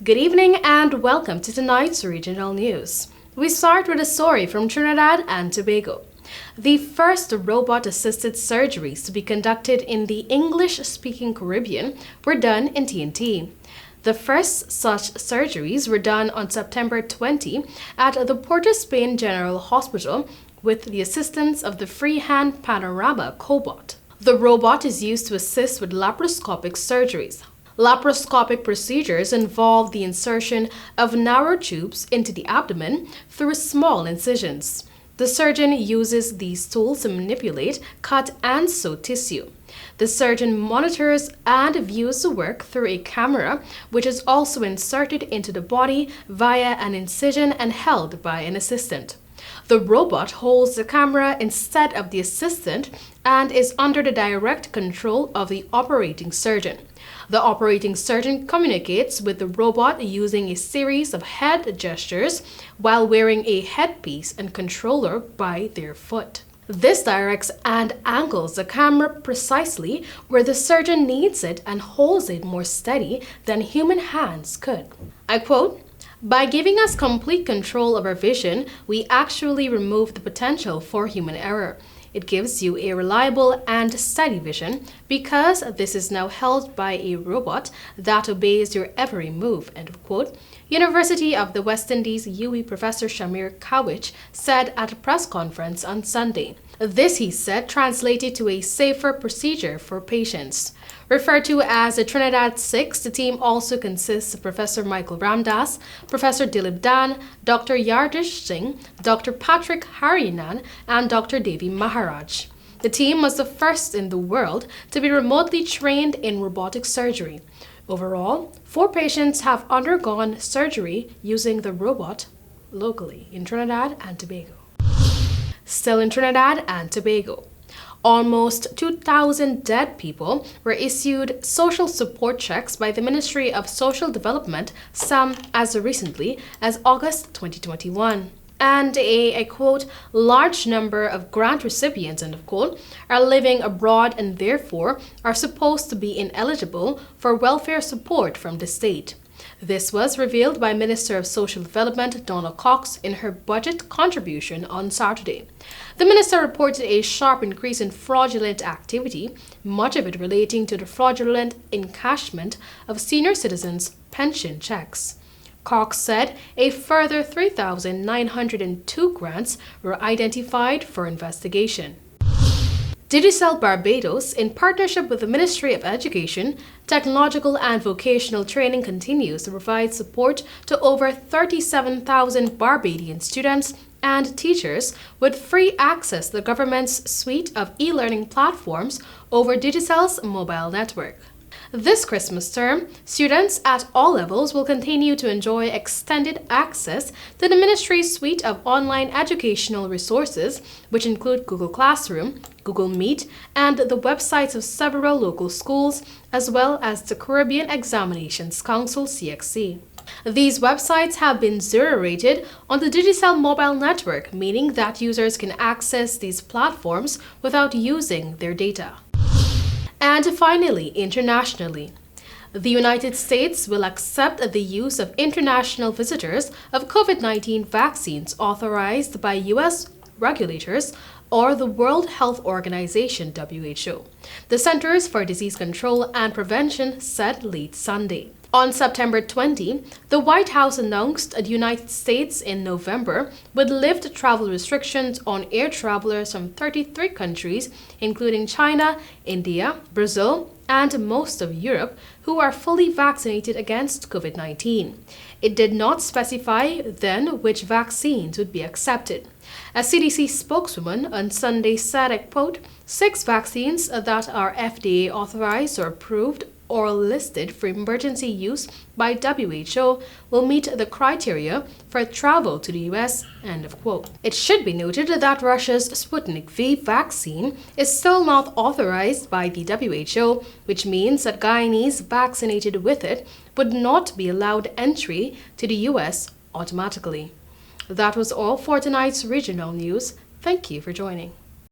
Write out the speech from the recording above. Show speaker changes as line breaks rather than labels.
Good evening and welcome to tonight's regional news. We start with a story from Trinidad and Tobago. The first robot-assisted surgeries to be conducted in the English-speaking Caribbean were done in TNT. The first such surgeries were done on September 20 at the Port of Spain General Hospital with the assistance of the Freehand Panorama cobot. The robot is used to assist with laparoscopic surgeries. Laparoscopic procedures involve the insertion of narrow tubes into the abdomen through small incisions. The surgeon uses these tools to manipulate, cut, and sew tissue. The surgeon monitors and views the work through a camera, which is also inserted into the body via an incision and held by an assistant. The robot holds the camera instead of the assistant and is under the direct control of the operating surgeon. The operating surgeon communicates with the robot using a series of head gestures while wearing a headpiece and controller by their foot. This directs and angles the camera precisely where the surgeon needs it and holds it more steady than human hands could. I quote, "By giving us complete control of our vision, we actually remove the potential for human error. It gives you a reliable and steady vision because this is now held by a robot that obeys your every move," end of quote. University of the West Indies UWI Professor Shamir Kawich said at a press conference on Sunday. This, he said, translated to a safer procedure for patients. Referred to as the Trinidad 6, the team also consists of Professor Michael Ramdas, Professor Dilip Dan, Dr. Yardish Singh, Dr. Patrick Harinan, and Dr. Devi Maharaj. The team was the first in the world to be remotely trained in robotic surgery. Overall, 4 patients have undergone surgery using the robot locally in Trinidad and Tobago. Still in Trinidad and Tobago. Almost 2,000 dead people were issued social support checks by the Ministry of Social Development, some as recently as August 2021. And I quote, "large number of grant recipients," end of quote, "are living abroad and therefore are supposed to be ineligible for welfare support from the state." This was revealed by Minister of Social Development Donna Cox in her budget contribution on Saturday. The minister reported a sharp increase in fraudulent activity, much of it relating to the fraudulent encashment of senior citizens' pension checks. Cox said a further 3,902 grants were identified for investigation. DIGICEL Barbados, in partnership with the Ministry of Education, Technological and Vocational Training, continues to provide support to over 37,000 Barbadian students and teachers with free access to the government's suite of e-learning platforms over DIGICEL's mobile network. This Christmas term, students at all levels will continue to enjoy extended access to the ministry's suite of online educational resources, which include Google Classroom, Google Meet, and the websites of several local schools, as well as the Caribbean Examinations Council (CXC). These websites have been zero-rated on the DIGICEL mobile network, meaning that users can access these platforms without using their data. And finally, internationally, the United States will accept the use of international visitors of COVID-19 vaccines authorized by U.S. regulators or the World Health Organization (WHO), the Centers for Disease Control and Prevention said late Sunday. On September 20, the White House announced the United States in November would lift travel restrictions on air travelers from 33 countries, including China, India, Brazil, and most of Europe, who are fully vaccinated against COVID-19. It did not specify then which vaccines would be accepted. A CDC spokeswoman on Sunday said, I quote, 6 vaccines that are FDA authorized or approved or listed for emergency use by WHO will meet the criteria for travel to the US, end of quote. It should be noted that Russia's Sputnik V vaccine is still not authorized by the WHO, which means that Guyanese vaccinated with it would not be allowed entry to the US automatically. That was all for tonight's regional news. Thank you for joining.